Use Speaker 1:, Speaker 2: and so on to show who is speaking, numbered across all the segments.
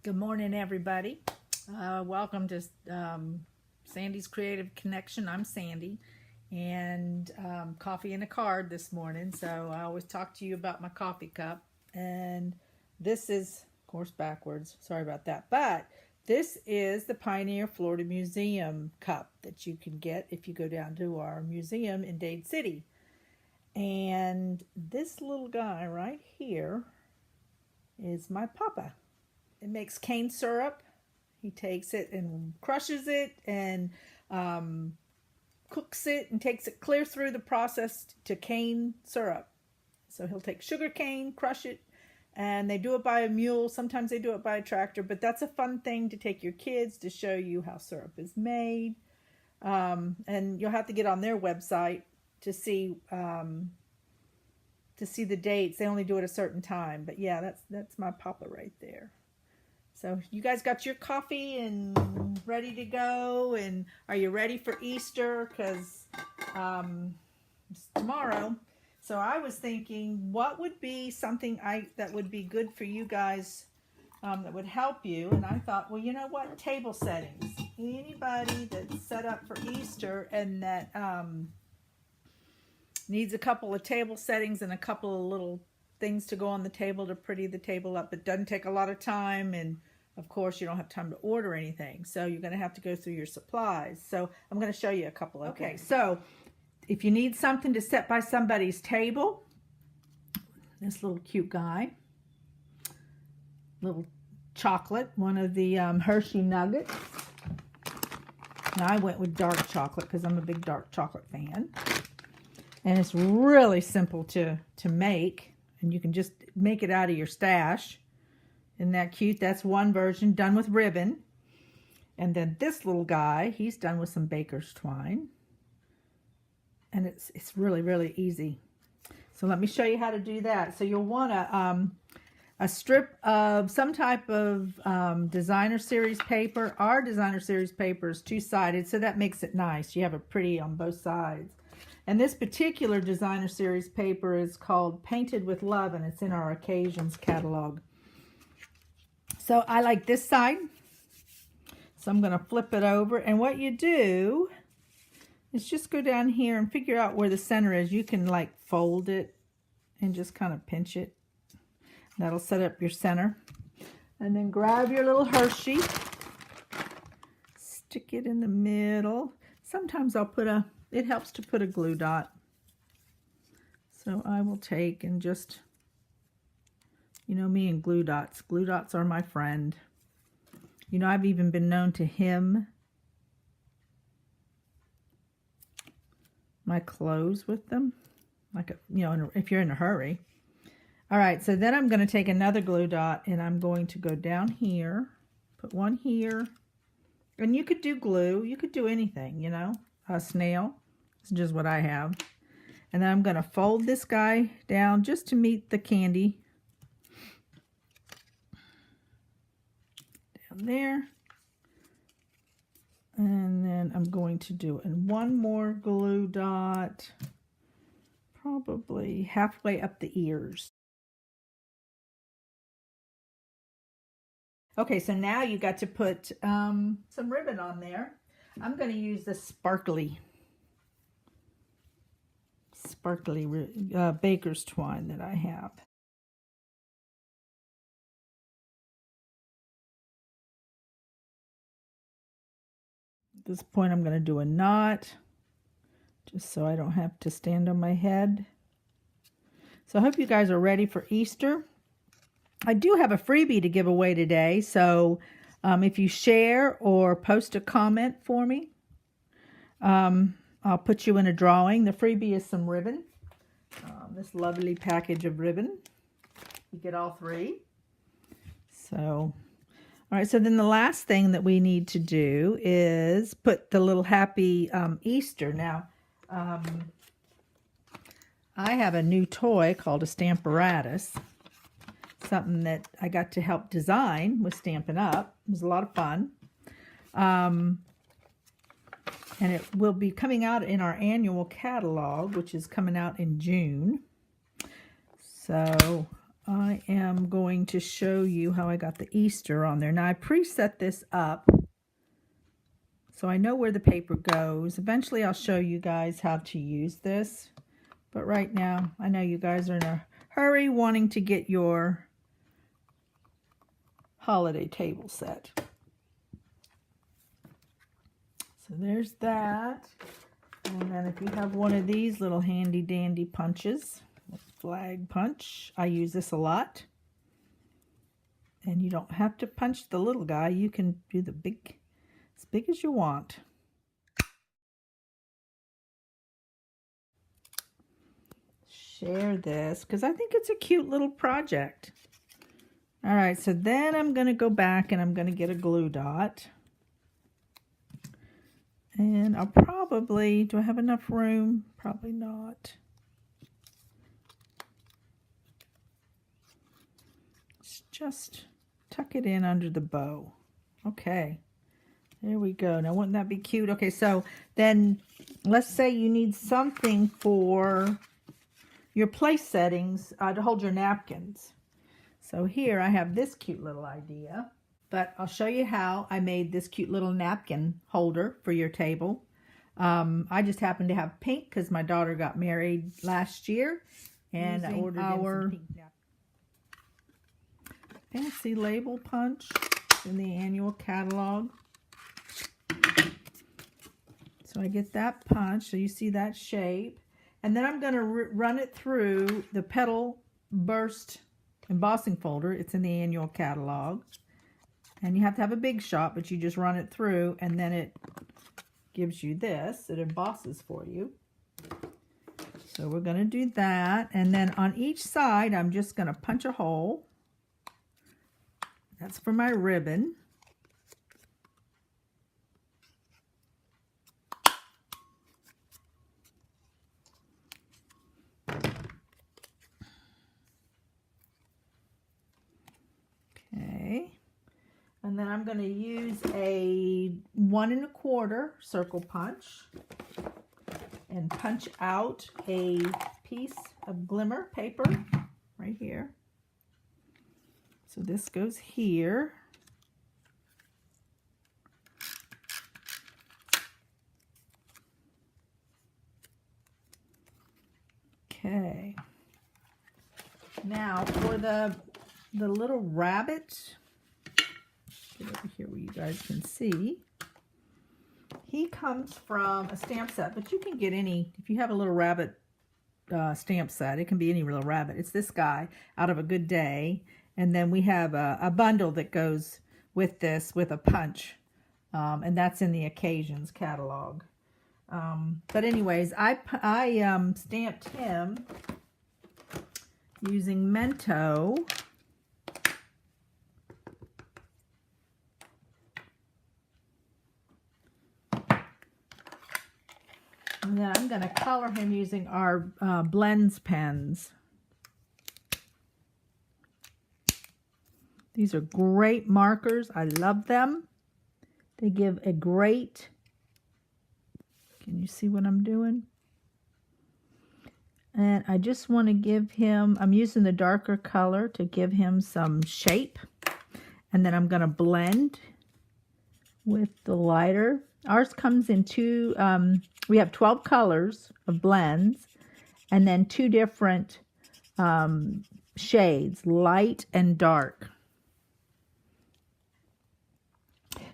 Speaker 1: Good morning, everybody. Welcome to Sandy's Creative Connection. I'm Sandy, and coffee and a card this morning. So I always talk to you about my coffee cup, and this is, of course, backwards. Sorry about that. But this is the Pioneer Florida Museum cup that you can get if you go down to our museum in Dade City. And this little guy right here is my papa. It makes cane syrup. He takes it and crushes it and cooks it and takes it clear through the process to cane syrup. So he'll take sugar cane, crush it, and they do it by a mule. Sometimes they do it by a tractor, but that's a fun thing to take your kids to show you how syrup is made. And you'll have to get on their website to see the dates. They only do it a certain time, but yeah, that's my papa right there. So you guys got your coffee and ready to go, and are you ready for Easter? Because it's tomorrow. So I was thinking, what would be something that would be good for you guys, that would help you? And I thought, well, you know what? Table settings. Anybody that's set up for Easter and that needs a couple of table settings and a couple of little things to go on the table to pretty the table up. It doesn't take a lot of time, and of course you don't have time to order anything, so you're going to have to go through your supplies. So I'm going to show you a couple of things. So if you need something to set by somebody's table, this little cute guy, little chocolate, one of the Hershey nuggets. Now I went with dark chocolate because I'm a big dark chocolate fan, and it's really simple to make. And you can just make it out of your stash. Isn't that cute? That's one version done with ribbon. And then this little guy, he's done with some baker's twine. And it's really, really easy. So let me show you how to do that. So you'll want a strip of some type of designer series paper. Our designer series paper is two-sided, so that makes it nice. You have it pretty on both sides. And this particular designer series paper is called Painted with Love, and it's in our Occasions catalog. So I like this side. So I'm going to flip it over. And what you do is just go down here and figure out where the center is. You can like fold it and just kind of pinch it. That'll set up your center. And then grab your little Hershey. Stick it in the middle. Sometimes I'll put it helps to put a glue dot. So I will take and just, you know me and glue dots. Glue dots are my friend. You know, I've even been known to hem my clothes with them. Like, if you're in a hurry. All right, so then I'm going to take another glue dot and I'm going to go down here, put one here. And you could do glue. You could do anything, you know. A snail. This is just what I have. And then I'm going to fold this guy down just to meet the candy. Down there. And then I'm going to do one more glue dot. Probably halfway up the ears. Okay, so now you got to put some ribbon on there. I'm going to use the sparkly baker's twine that I have. At this point, I'm going to do a knot just so I don't have to stand on my head. So I hope you guys are ready for Easter. I do have a freebie to give away today, so if you share or post a comment for me, I'll put you in a drawing. The freebie is some ribbon, this lovely package of ribbon. You get all three. So, all right, so then the last thing that we need to do is put the little happy Easter. Now, I have a new toy called a Stamparatus. Something that I got to help design with Stampin' Up. It was a lot of fun. And it will be coming out in our annual catalog, which is coming out in June. So I am going to show you how I got the Easter on there. Now I preset this up so I know where the paper goes. Eventually I'll show you guys how to use this. But right now, I know you guys are in a hurry wanting to get your holiday table set. So there's that. And then if you have one of these little handy dandy punches, flag punch, I use this a lot. And you don't have to punch the little guy. You can do the big, as big as you want. Share this because I think it's a cute little project. All right, so then I'm going to go back and I'm going to get a glue dot. And I'll probably, do I have enough room? Probably not. Let's just tuck it in under the bow. Okay, there we go. Now wouldn't that be cute? Okay, so then let's say you need something for your place settings to hold your napkins. So here I have this cute little idea, but I'll show you how I made this cute little napkin holder for your table. I just happened to have pink because my daughter got married last year, and I ordered our pink fancy label punch in the annual catalog. So I get that punch, so you see that shape. And then I'm going to run it through the Petal Burst embossing folder. It's in the annual catalog. And you have to have a big shot, but you just run it through and then it gives you this. It embosses for you. So we're going to do that. And then on each side, I'm just going to punch a hole. That's for my ribbon. And then I'm going to use a 1 1/4 circle punch and punch out a piece of glimmer paper right here. So this goes here. Okay. Now for the little rabbit, get over here where you guys can see. He comes from a stamp set, but you can get any, if you have a little rabbit stamp set, it can be any little rabbit. It's this guy, Out of a Good Day. And then we have a bundle that goes with this with a punch. And that's in the Occasions catalog. But anyways, I stamped him using Mento. And then I'm going to color him using our Blends pens. These are great markers. I love them. They give a great, can you see what I'm doing? And I just want to give him, I'm using the darker color to give him some shape. And then I'm going to blend with the lighter. Ours comes in two, we have 12 colors of blends, and then 2 different shades, light and dark.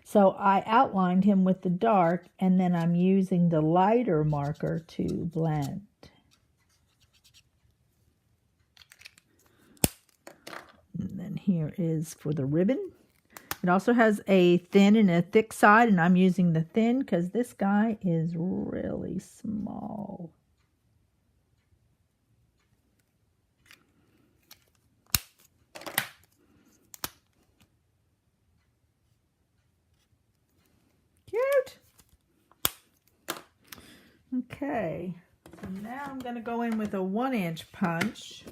Speaker 1: So I outlined him with the dark, and then I'm using the lighter marker to blend. And then here is for the ribbon. It also has a thin and a thick side, and I'm using the thin because this guy is really small. Cute. Okay, so now I'm going to go in with a 1-inch punch.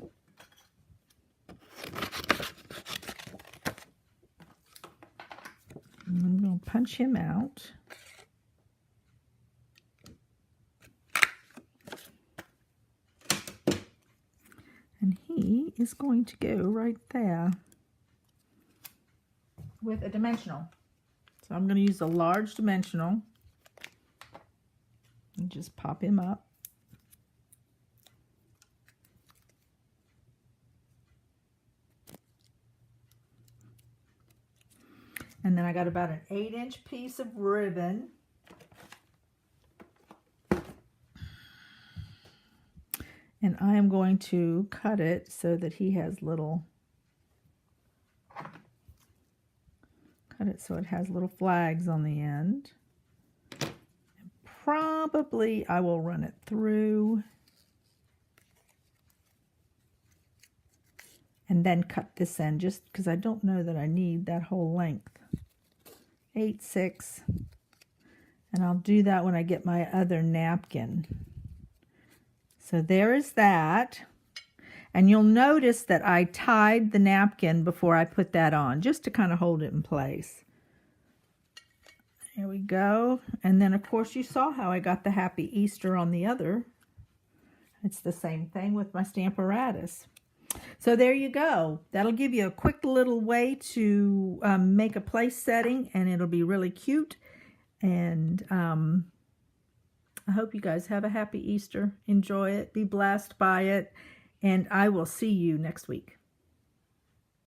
Speaker 1: I'm going to punch him out. And he is going to go right there with a dimensional. So I'm going to use a large dimensional and just pop him up. And then I got about an 8-inch piece of ribbon. And I am going to cut it so that he has little, cut it so it has little flags on the end. And probably I will run it through and then cut this end just because I don't know that I need that whole length. 8, 6, and I'll do that when I get my other napkin. So there is that, and you'll notice that I tied the napkin before I put that on, just to kind of hold it in place. Here we go, and then of course you saw how I got the Happy Easter on the other. It's the same thing with my Stamparatus. So there you go. That'll give you a quick little way to make a place setting, and it'll be really cute. And I hope you guys have a happy Easter. Enjoy it. Be blessed by it. And I will see you next week.